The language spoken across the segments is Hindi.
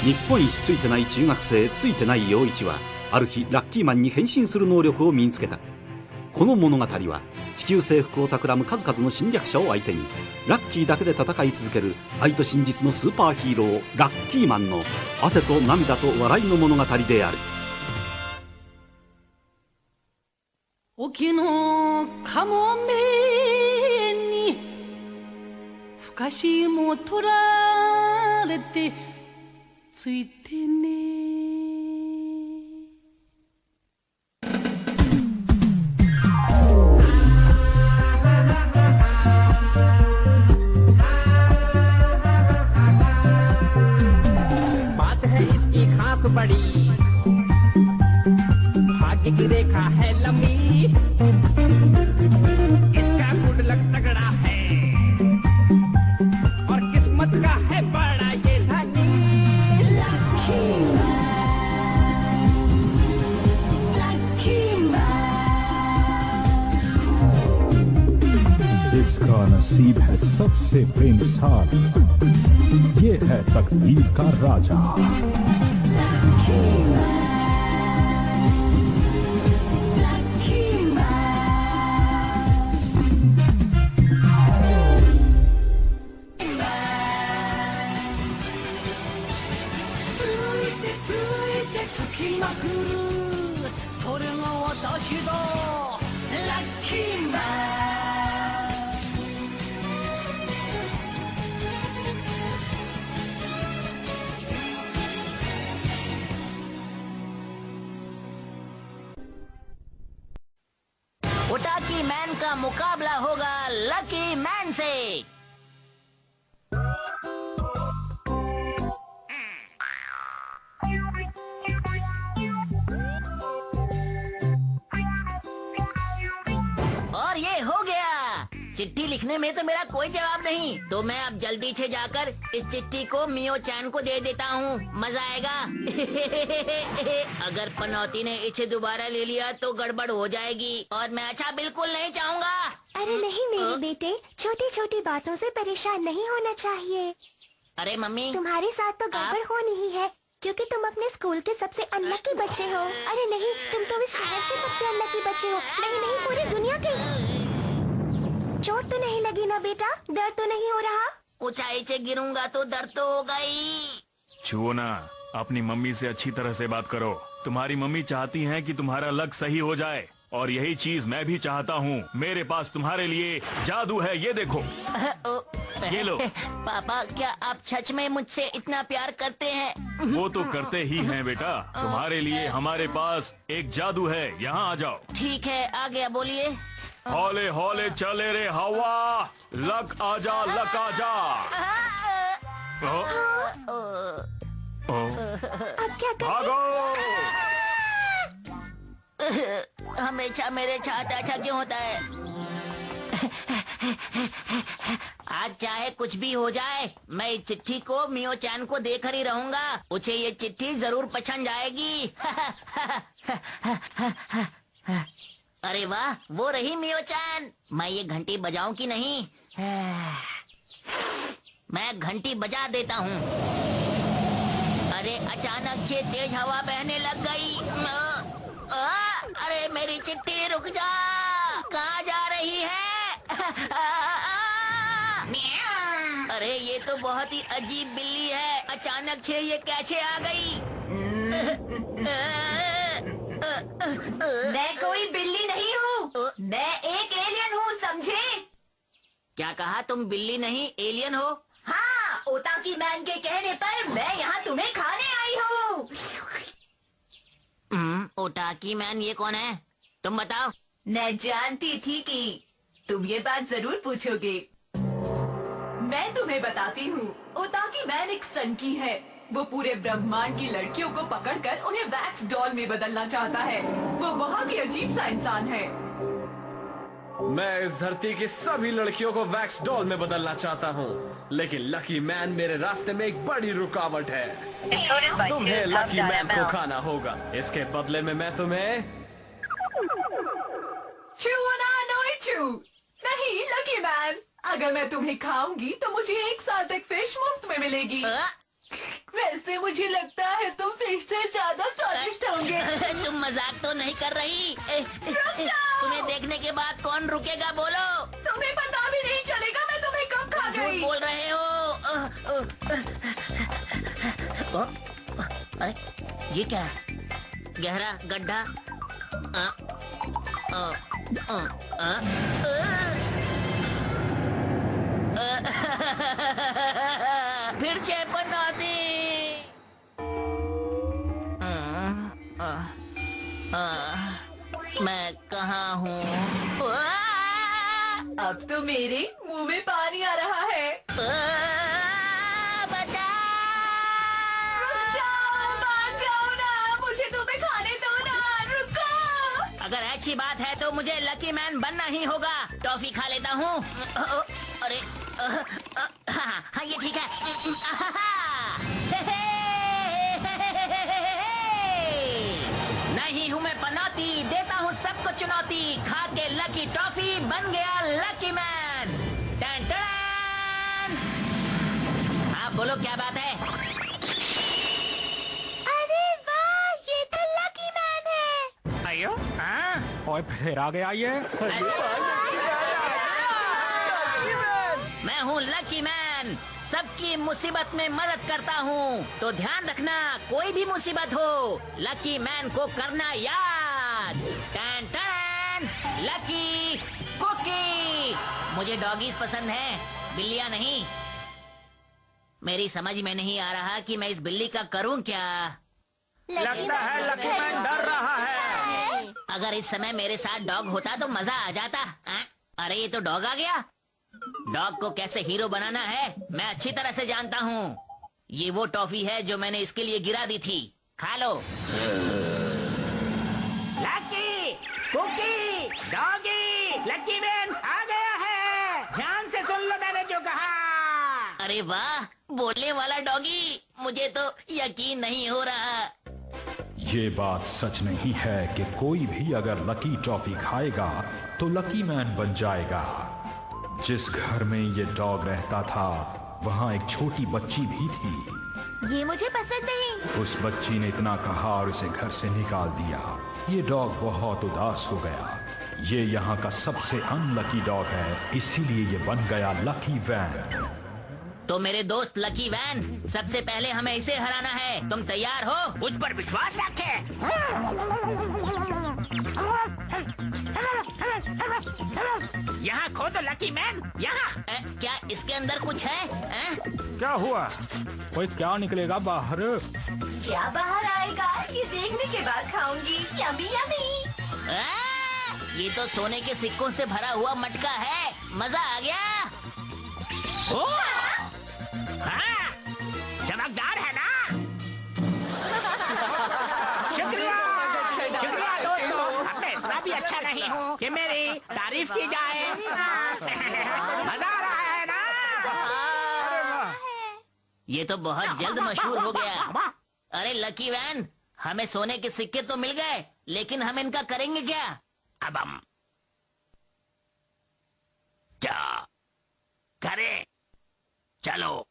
日本一ついてない中学生ついてない陽一はある日ラッキーマンに変身する能力を身につけた。この物語は地球征服を企む数々の侵略者を相手にラッキーだけで戦い続ける愛と真実のスーパーヒーローラッキーマンの汗と涙と笑いの物語である。沖のかもめにふかしも取られてついてね。बात है इसकी खास बड़ी भाग्य की रेखा है लंबी इसका गुड लक तगड़ा है और किस्मत का है बड़ा ये धनी इसका नसीब है सबसे बेमिसाल, ये है तकदीर का राजा। ओटाकी मैन का मुकाबला होगा लकी मैन से। और ये हो गया। चिट्ठी लिखने में तो मेरा कोई जवाब नहीं, तो मैं अब जल्दी से जाकर इस चिट्ठी को मियो चैन को दे देता हूँ, मजा आएगा। अगर पनौती ने इसे दोबारा ले लिया तो गड़बड़ हो जाएगी और मैं अच्छा बिल्कुल नहीं चाहूँगा। अरे नहीं मेरे बेटे, छोटी छोटी बातों से परेशान नहीं होना चाहिए। अरे मम्मी, तुम्हारे साथ तो गड़बड़ होनी ही है, क्योंकि तुम अपने स्कूल के सबसे अनलकी बच्चे हो। अरे नहीं, तुम तो इस शहर के सबसे अनलकी बच्चे हो। नहीं नहीं, पूरी दुनिया के। चोट तो नहीं लगी ना बेटा? दर्द तो नहीं हो रहा? ऊंचाई से गिरूंगा तो दर्द तो होगा ही। छुओ ना, अपनी मम्मी से अच्छी तरह से बात करो। तुम्हारी मम्मी चाहती हैं कि तुम्हारा लक सही हो जाए और यही चीज मैं भी चाहता हूँ। मेरे पास तुम्हारे लिए जादू है, ये देखो। ये लो। पापा, क्या आप सच में मुझसे इतना प्यार करते हैं? वो तो करते ही हैं बेटा। तुम्हारे लिए हमारे पास एक जादू है, यहाँ आ जाओ। ठीक है, आ गया, बोलिए। हौले हौले चले रे हवा, लक आजा लक आजा। अब क्या कर? भागो। हमेशा मेरे साथ ऐसा क्यों होता है? आज चाहे कुछ भी हो जाए, मैं इस चिट्ठी को मियो चैन को देकर ही रहूंगा। उसे ये चिट्ठी जरूर पसंद आएगी। अरे वाह, वो रही मियो चैन। मैं ये घंटी बजाऊं कि नहीं? मैं घंटी बजा देता हूँ। अरे अचानक से तेज हवा बहने लग गई। अरे मेरी चिट्ठी, रुक जा, कहाँ जा रही है? अरे ये तो बहुत ही अजीब बिल्ली है, अचानक से ये कैसे आ गई? मैं कोई बिल्ली नहीं हूँ, मैं एक एलियन हूँ, समझे? क्या कहा? तुम बिल्ली नहीं एलियन हो? हाँ, ओटाकी मैन के कहने पर मैं यहाँ तुम्हें खाने आई हूँ। ओटाकी मैन, ये कौन है? तुम बताओ। मैं जानती थी कि तुम ये बात जरूर पूछोगे। मैं तुम्हें बताती हूँ, ओटाकी मैन एक सनकी है। वो पूरे ब्रह्मांड की लड़कियों को पकड़कर उन्हें वैक्स डॉल में बदलना चाहता है। वो बहुत ही अजीब सा इंसान है। मैं इस धरती की सभी लड़कियों को वैक्स डॉल में बदलना चाहता हूँ, लेकिन लकी मैन मेरे रास्ते में एक बड़ी रुकावट है। तुम्हें लकी मैन को खाना होगा, इसके बदले में मैं तुम्हें नहीं लकी मैन, अगर मैं तुम्हें खाऊंगी तो मुझे 1 साल तक फिश मुफ्त में मिलेगी। ऐसे मुझे लगता है तुम फिश से ज्यादा स्वादिष्ट होंगे। तुम मजाक तो नहीं कर रही? तुम्हें देखने के बाद कौन रुकेगा, बोलो। तुम्हें पता भी नहीं चलेगा मैं तुम्हें कब खा गई। झूठ बोल रहे हो। अरे ये क्या है? गहरा गड्ढा। फिर से पनौती। मैं कहाँ हूँ? अब तो मेरे मुंह में पानी आ रहा है। मान जाओ ना, मुझे तुम्हें खाने दो ना, रुको। अगर अच्छी बात है तो मुझे लकी मैन बनना ही होगा। टॉफी खा लेता हूँ। अरे हाँ ये ठीक है। नहीं हूँ मैं पनौती, देता हूँ सबको चुनौती। खा के लकी टॉफी बन गया लकी मैन। Ton ton. हाँ बोलो क्या बात है? अरे वाह, ये तो लकी मैन है। आयो हाँ और फिर आ गया ये। मैं हूँ लकी मैन, सबकी मुसीबत में मदद करता हूँ। तो ध्यान रखना, कोई भी मुसीबत हो लकी मैन को करना याद। टन टन, लकी कुकी। मुझे डॉगीज पसंद है, बिल्लियाँ नहीं। मेरी समझ में नहीं आ रहा कि मैं इस बिल्ली का करूँ क्या। लगता है लकी मैन डर रहा है। अगर इस समय मेरे साथ डॉग होता तो मजा आ जाता। अरे ये तो डॉग आ गया। डॉग को कैसे हीरो बनाना है मैं अच्छी तरह से जानता हूँ। ये वो टॉफी है जो मैंने इसके लिए गिरा दी थी। खा लो। Lucky cookie doggy, lucky man आ गया है। ध्यान से सुन लो मैंने जो कहा। अरे वाह, बोलने वाला डॉगी। मुझे तो यकीन नहीं हो रहा। ये बात सच नहीं है कि कोई भी अगर लकी टॉफी खाएगा तो लकी मैन बन जाएगा। जिस घर में ये डॉग रहता था वहाँ एक छोटी बच्ची भी थी। ये मुझे पसंद नहीं। उस बच्ची ने इतना कहा और उसे घर से निकाल दिया। ये डॉग बहुत उदास हो गया। ये यहाँ का सबसे अनलकी डॉग है, इसीलिए ये बन गया लकी वैन। तो मेरे दोस्त लकी वैन, सबसे पहले हमें इसे हराना है। तुम तैयार हो? मुझ पर विश्वास रखे। यहाँ खोदो लकी मैन, यहाँ। क्या इसके अंदर कुछ है? क्या हुआ? कोई क्या निकलेगा बाहर? क्या बाहर आएगा ये देखने के बाद खाऊंगी। Yummy yummy. ये तो सोने के सिक्कों से भरा हुआ मटका है। मजा आ गया। हाँ, चमकदार है ना? शुक्रिया दोस्तों, मैं इतना भी अच्छा नहीं हूँ कि मेरी तारीफ की जाए। मजा आ रहा है ना? ये तो बहुत जल्द मशहूर हो गया। अरे लकी वैन, हमें सोने के सिक्के तो मिल गए, लेकिन हम इनका करेंगे क्या? अब हम क्या करें? चलो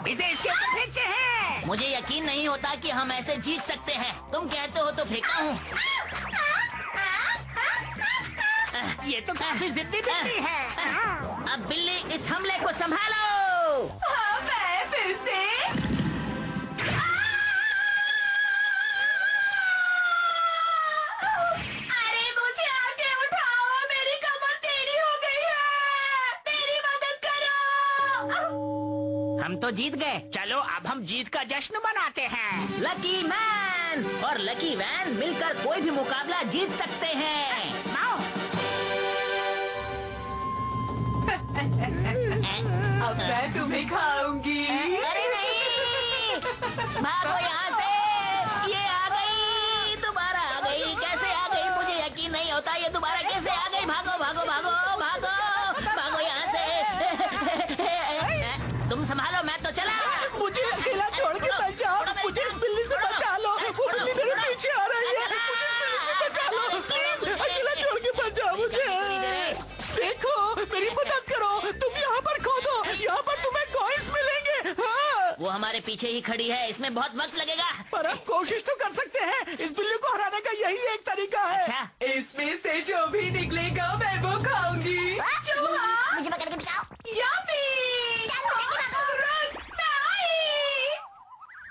इसे इसके ऊपर फेंकते हैं। मुझे यकीन नहीं होता कि हम ऐसे जीत सकते हैं। तुम कहते हो तो फेंकता हूँ। ये तो काफी जिद्दी बिल्ली है। अब बिल्ली इस हमले को संभालो। हाँ, मैं फिर से। अरे मुझे आगे उठाओ, मेरी कमर टेढ़ी हो गई है। मेरी मदद करो। हम तो जीत गए। चलो अब हम जीत का जश्न मनाते हैं। लकी मैन और लकी वैन मिलकर कोई भी मुकाबला जीत सकते हैं। अब मैं तुम्हें खाऊंगी। अरे नहीं, भागो यहाँ से। ये आ गई, दोबारा आ गई। कैसे आ गई मुझे यकीन नहीं होता। ये दोबारा कैसे आ गई? भागो भागो भागो भागो भागो यहाँ से। तुम संभालो, मैं तो चला। मुझे अकेला छोड़ के बचाओ। मुझे इस बिल्ली से बचा लो। वो बिल्ली मेरे पीछे आ रही है। मुझे इस बिल्ली से बचा लो प्लीज। अकेला छोड़ के बचाओ मुझे। देखो मेरी मदद करो। तुम यहाँ पर खोदो, यहाँ पर तुम्हें कॉइन्स मिलेंगे। हाँ। वो हमारे पीछे ही खड़ी है, इसमें बहुत वक्त लगेगा। पर आप कोशिश तो कर सकते हैं, इस बिल्ली को हराने का यही एक तरीका है। अच्छा, इसमें से जो भी निकलेगा मैं वो खाऊंगी। मुझे पकड़ के दिखाओ। यम्मी! तुरंत मैं आई!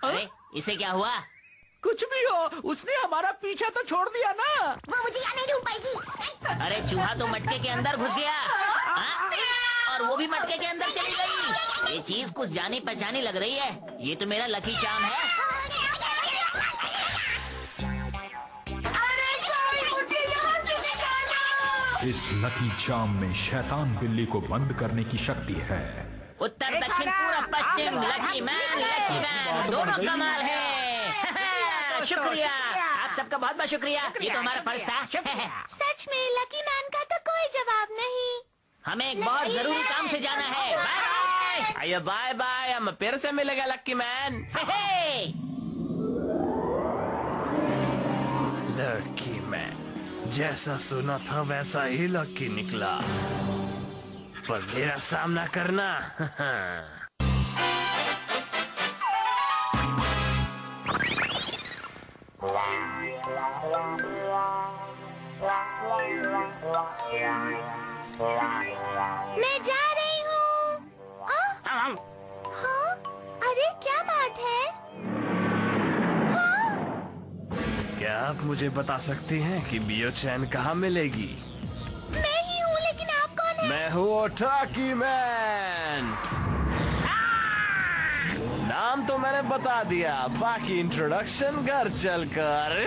अरे इसे क्या हुआ? कुछ भी हो, उसने हमारा पीछा तो छोड़ दिया ना। वो मुझे यहाँ नहीं ढूंढ पाएगी। अरे चूहा तो मटके के अंदर घुस गया। हाँ? और वो भी मटके के अंदर चली गई। ये चीज कुछ जानी पहचानी लग रही है। ये तो मेरा लकी चार्म है। अरे कोई मुझे यहाँ से निकालो! इस लकी चार्म में शैतान बिल्ली को बंद करने की शक्ति है। उत्तर दक्षिण पूर्व पश्चिम लकी मैन दोनों कमाल है। शुक्रिया, आप सबका बहुत बहुत शुक्रिया। ये तो हमारा फर्ज था। सच में लकी मैन का तो कोई जवाब नहीं। हमें एक बहुत जरूरी काम से जाना है। Bye bye. आइए बाय बाय, हम फिर से मिलेगा लक्की मैन। लक्की मैन, जैसा सुना था वैसा ही लक्की निकला, पर मेरा सामना करना मैं जा रही हूँ। हाँ? अरे क्या बात है? हाँ? क्या आप मुझे बता सकती हैं कि मियो चैन कहाँ मिलेगी? मैं ही हूँ, लेकिन आप कौन हैं? मैं हूँ ओटाकी मैन। नाम तो मैंने बता दिया, बाकी इंट्रोडक्शन घर चलकर।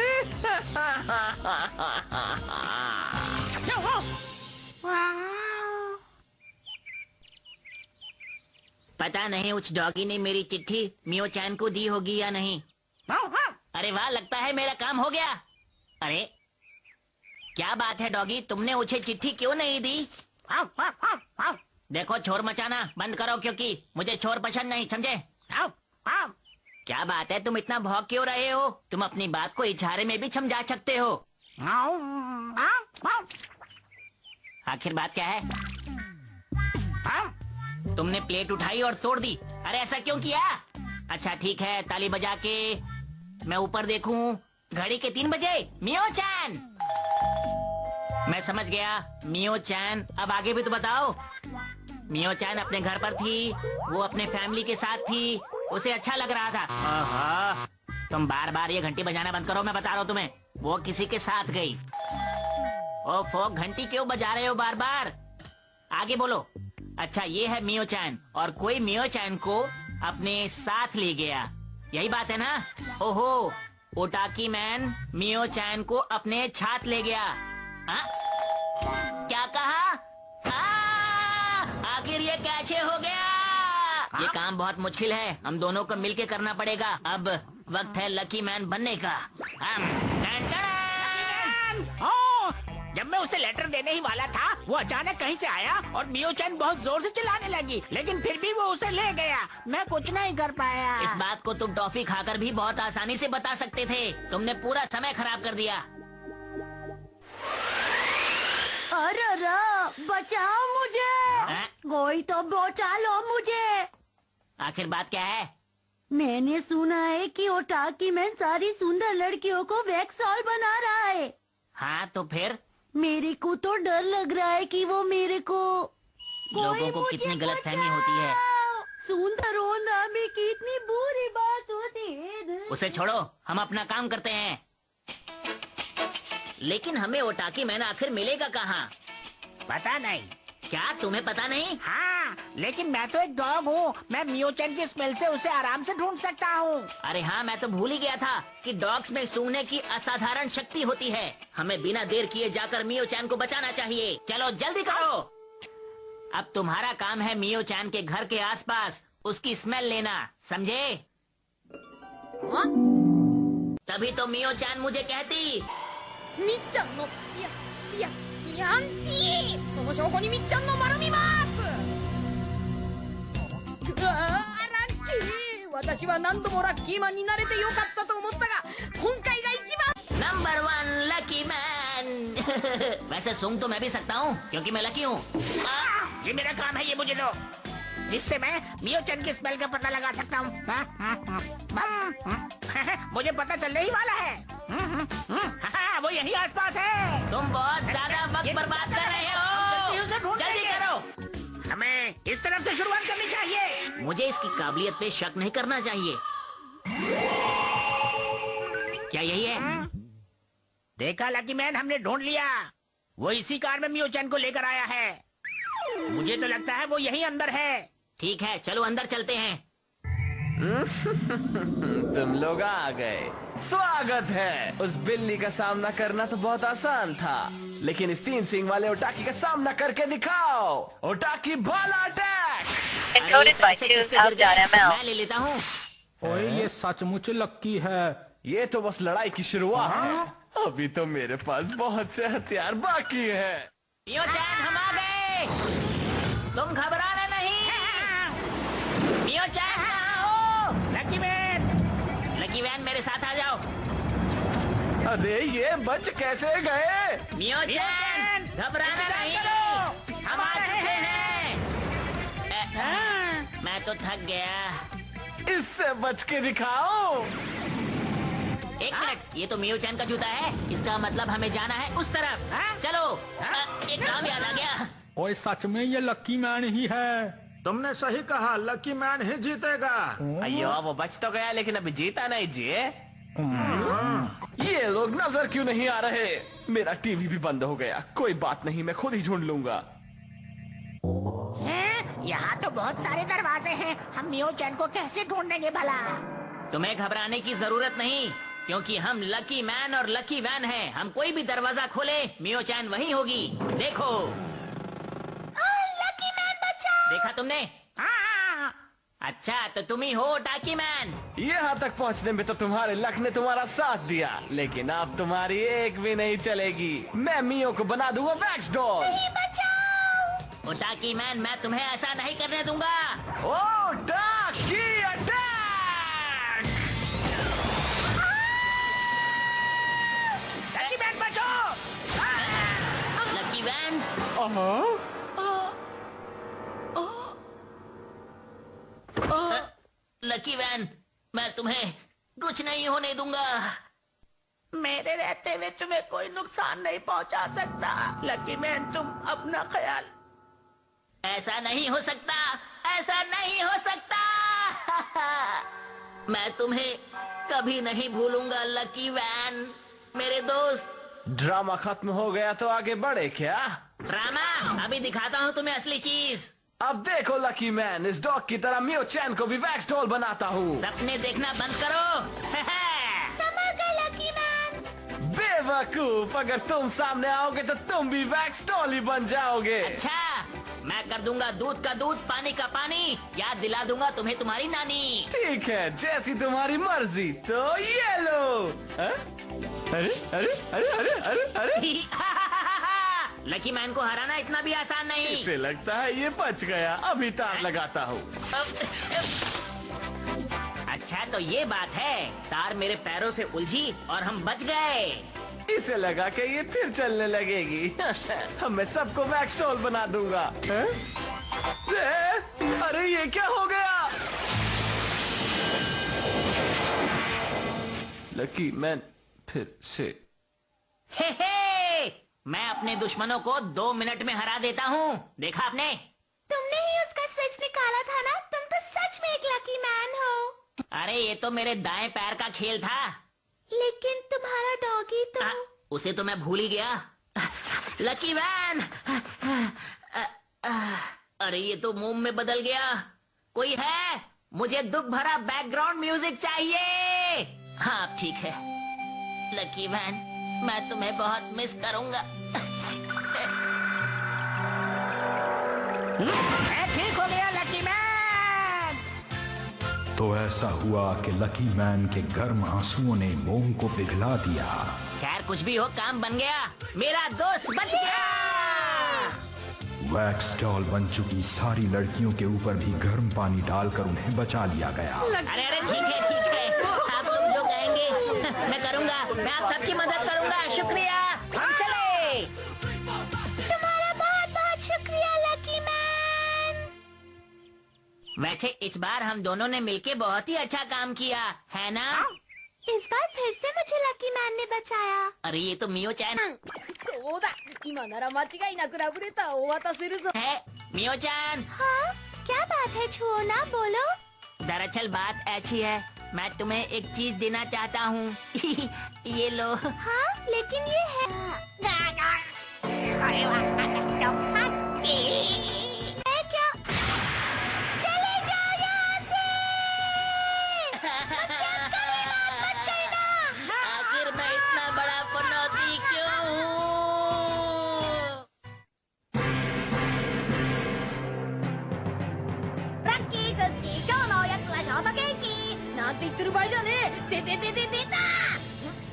पता नहीं उस डॉगी ने मेरी चिट्ठी मियो चैन को दी होगी या नहीं। अरे वाह, लगता है मेरा काम हो गया। अरे क्या बात है डॉगी, तुमने उसे चिट्ठी क्यों नहीं दी? देखो, शोर मचाना बंद करो, क्योंकि मुझे शोर पसंद नहीं, समझे? क्या बात है, तुम इतना भौंक क्यों रहे हो? तुम अपनी बात को इशारे में भी समझा सकते हो। आखिर बात क्या है? तुमने प्लेट उठाई और तोड़ दी। अरे ऐसा क्यों किया? अच्छा ठीक है, ताली बजा के मैं ऊपर देखूं। घड़ी के 3 बजे। मियो चैन, मैं समझ गया। मियो चैन, अब आगे भी तो बताओ। मियो चैन अपने घर पर थी, वो अपने फैमिली के साथ थी, उसे अच्छा लग रहा था। आहा, तुम बार बार ये घंटी बजाना बंद करो, मैं बता रहा हूँ तुम्हें। वो किसी के साथ गई। ओफो, घंटी क्यों बजा रहे हो बार बार? आगे बोलो। अच्छा, ये है मियो चैन, और कोई मियो चैन को अपने साथ ले गया, यही बात है ना? ओहो, ओटाकी मैन मियो चैन को अपने साथ ले गया। हाँ? क्या कहा? आखिर ये कैसे हो गया? ये काम बहुत मुश्किल है, हम दोनों को मिलके करना पड़ेगा। अब वक्त है लकी मैन बनने का। जब मैं उसे लेटर देने ही वाला था, वो अचानक कहीं से आया और मियो चैन बहुत जोर से चिल्लाने लगी, लेकिन फिर भी वो उसे ले गया। मैं कुछ नहीं कर पाया। इस बात को तुम टॉफी खाकर भी बहुत आसानी से बता सकते थे। तुमने पूरा समय खराब कर दिया। अरे बचाओ मुझे, कोई तो बचा लो मुझे। आखिर बात क्या है? मैंने सुना है कि ओटाकी मैन सारी सुंदर लड़कियों को वैक्स डॉल बना रहा है। हाँ तो फिर? मेरे को तो डर लग रहा है कि वो मेरे को लोगों को कितनी गलतफहमी होती है। सुंदर होना में कितनी बुरी बात होती है। उसे छोड़ो, हम अपना काम करते हैं। लेकिन हमें ओटाकी मैन आखिर मिलेगा कहाँ? पता नहीं। क्या तुम्हें पता नहीं? हाँ, लेकिन मैं तो एक डॉग हूँ, मैं मियो चैन की स्मेल से उसे आराम से ढूंढ सकता हूँ। अरे हाँ, मैं तो भूल ही गया था कि डॉग्स में सूंघने की असाधारण शक्ति होती है। हमें बिना देर किए जाकर मियो चैन को बचाना चाहिए। चलो जल्दी करो। अब तुम्हारा काम है मियो चैन के घर के आसपास उसकी स्मेल लेना, समझे? तभी तो मियो चैन मुझे कहती। みっちゃんのピアンティー、その証拠にみっちゃんの丸みマーク。うわあ、ラッキー。私は何度もラッキーマンになれてよかったと思ったが、今回が一番。नंबर 1 लकी मैन। वैसे सूंघ तो मैं भी सकता हूँ, क्योंकि मैं लकी हूँ। ये मेरा काम है, ये मुझे दो। जिससे मैं मियोचन की स्मेल का पता लगा सकता हूँ। मुझे पता चलने ही वाला है। वो यही आसपास है। तुम बहुत ज्यादा वक्त बर्बाद कर रहे हो, जल्दी करो। हमें इस तरफ से शुरुआत करनी चाहिए। मुझे इसकी काबिलियत पे शक नहीं करना चाहिए। क्या यही है? देखा लकी मैन, हमने ढूंढ लिया। वो इसी कार में मियोचन को लेकर आया है। मुझे तो लगता है वो यही अंदर है। ठीक है, चलो अंदर चलते हैं। तुम लोग आ गए, स्वागत है। उस बिल्ली का सामना करना तो बहुत आसान था, लेकिन इस 3 सींग वाले ओटाकी का सामना करके दिखाओ। ओटाकी भाला अटैक। मैं ले लेता हूँ। ओए, ये सचमुच लक्की है। ये तो बस लड़ाई की शुरुआत है। अभी तो मेरे पास बहुत से हथियार बाकी है। मियोचन, हम आ गए। तुम घबराना नहीं। मियोचन, आओ। लकी मैन, लकी वैन, मेरे साथ आ जाओ। अरे ये बच कैसे गए? मियोचन, घबराना नहीं, हम आ चुके हैं। मैं तो थक गया। इससे बच के दिखाओ। एक मिनट, ये तो मियोचन का जूता है। इसका मतलब हमें जाना है उस तरफ। चलो। एक काम याद आ गया। ओए, सच में ये लक्की मैन ही है। तुमने सही कहा, लकी मैन ही जीतेगा। अयो, वो बच तो गया, लेकिन अभी जीता नहीं जी। ये लोग नजर क्यों नहीं आ रहे? मेरा टीवी भी बंद हो गया। कोई बात नहीं, मैं खुद ही ढूंढ लूंगा। यहाँ तो बहुत सारे दरवाजे हैं। हम मियोचन को कैसे ढूंढेंगे भला? तुम्हें घबराने की जरूरत नहीं, क्योंकि हम लकी मैन और लकी वैन हैं। हम कोई भी दरवाजा खोले, मियोचन वहीं होगी। देखो। लकी मैन बचाओ। देखा तुमने? अच्छा, तो तुम ही हो टाकी मैन। यहाँ तक पहुँचने में तो तुम्हारे लक ने तुम्हारा साथ दिया, लेकिन अब तुम्हारी एक भी नहीं चलेगी। मैं मियो को बना दूंगा वैक्स डॉल। ओ टाकी मैन, मैं तुम्हें ऐसा नहीं करने दूंगा। ओ टाकी अटैक! लकी मैन बचो। Lucky van. लकी वैन, मैं तुम्हें कुछ नहीं होने दूंगा। मेरे रहते हुए तुम्हें कोई नुकसान नहीं पहुंचा सकता। लकी मैन, तुम अपना ख्याल। ऐसा नहीं हो सकता, ऐसा नहीं हो सकता। मैं तुम्हें कभी नहीं भूलूंगा लकी वैन, मेरे दोस्त। ड्रामा खत्म हो गया तो आगे बढ़े क्या? ड्रामा? अभी दिखाता हूँ तुम्हें असली चीज। अब देखो लकी मैन, इस डॉग की तरह मियोचन को भी वैक्स डॉल बनाता हूँ। सपने देखना बंद करो। समझ गए लकी मैन। बेवकूफ, अगर तुम सामने आओगे तो तुम भी वैक्स डॉल ही बन जाओगे। अच्छा, मैं कर दूंगा दूध का दूध, पानी का पानी। याद दिला दूंगा तुम्हें तुम्हारी नानी। ठीक है, जैसी तुम्हारी मर्जी। तो ये लो। अरे अरे अरे अरे अरे अरे लकी मैन को हराना इतना भी आसान नहीं। इसे लगता है ये बच गया। अभी तार लगाता हूँ। अच्छा, तो ये बात है। तार मेरे पैरों से उलझी और हम बच गए। इसे लगा के ये फिर चलने लगेगी। अब मैं सबको वैक्स डॉल बना दूंगा। अरे ये क्या हो गया? लकी मैन फिर से। हे, मैं अपने दुश्मनों को 2 मिनट में हरा देता हूँ। देखा आपने? तुमने ही उसका स्विच निकाला था ना? तुम तो सच में एक लकी मैन हो। अरे ये तो मेरे दाएं पैर का खेल था। लेकिन तुम्हारा डॉगी तो उसे तो मैं भूल ही गया। Lucky van. अरे ये तो मोम में बदल गया। कोई है? मुझे दुख भरा बैकग्राउंड म्यूजिक चाहिए। हाँ, ठीक है। लकी वैन, मैं तुम्हें बहुत मिस करूंगा। ठीक हो गया लकी मैन। तो ऐसा हुआ कि लकी मैन के गर्म आंसुओं ने मोम को पिघला दिया। खैर, कुछ भी हो, काम बन गया। मेरा दोस्त बच गया। वैक्स डॉल बन चुकी सारी लड़कियों के ऊपर भी गर्म पानी डालकर उन्हें बचा लिया गया। अरे अरे, ठीक है ठीक है। आप लोग जो कहेंगे मैं करूंगा। मैं आप सबकी मदद करूंगा। शुक्रिया। हम चले। तुम्हारा बहुत बहुत शुक्रिया लकी मैन। वैसे इस बार हम दोनों ने मिलके बहुत ही अच्छा काम किया है ना? इस बार फिर से मुझे लकी मैन ने बचाया। अरे ये तो मियो चैन そうだ今なら間違いなくラブレターを渡せるぞ है। मियो चैन, हाँ क्या बात है छुओना, बोलो। दरअसल बात ऐसी है, मैं तुम्हें एक चीज देना चाहता हूँ। ये लो। हाँ लेकिन ये है क्या? चले जाओ यहाँ से। आखिर मैं इतना बड़ा पनौती क्यों हूँ?ラッキークッキー今日のおやつはショートケーキなんて言ってる場合じゃねえ。出た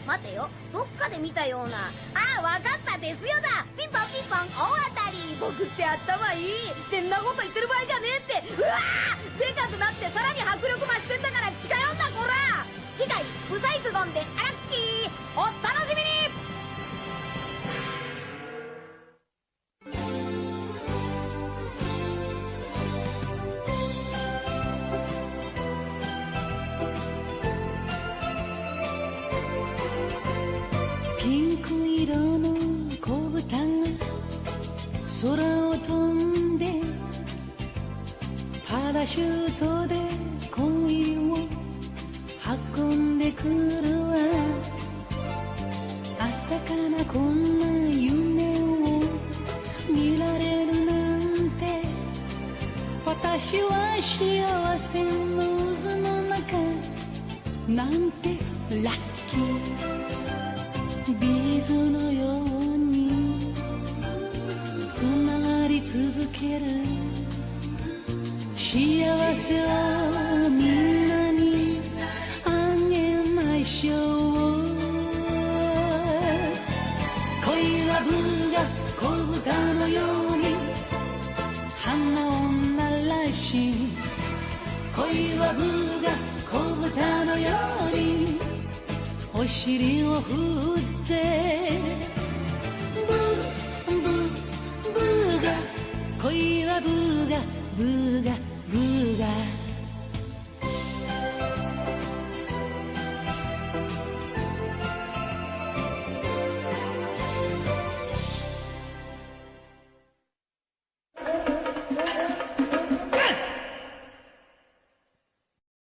待てよ、どっかで見たような。ああわかった、ですよだ。ピンポンピンポン大当たり。僕って頭いいってんなこと言ってる場合じゃねえって。うわーでかくなってさらに迫力増してんだから近寄んなこら。次回ブサイクゴンでラッキーお楽しみに。ピンク色の子豚が空を飛んでパラシュートで恋を運んでくるわ。朝からこんな夢を見られるなんて、私は幸せの渦の中なんてラッキー。ビーズのようにつながり続ける幸せをみんなにあげましょう。恋はブが子豚のように花を鳴らし、恋はブが子豚のようにお尻を振って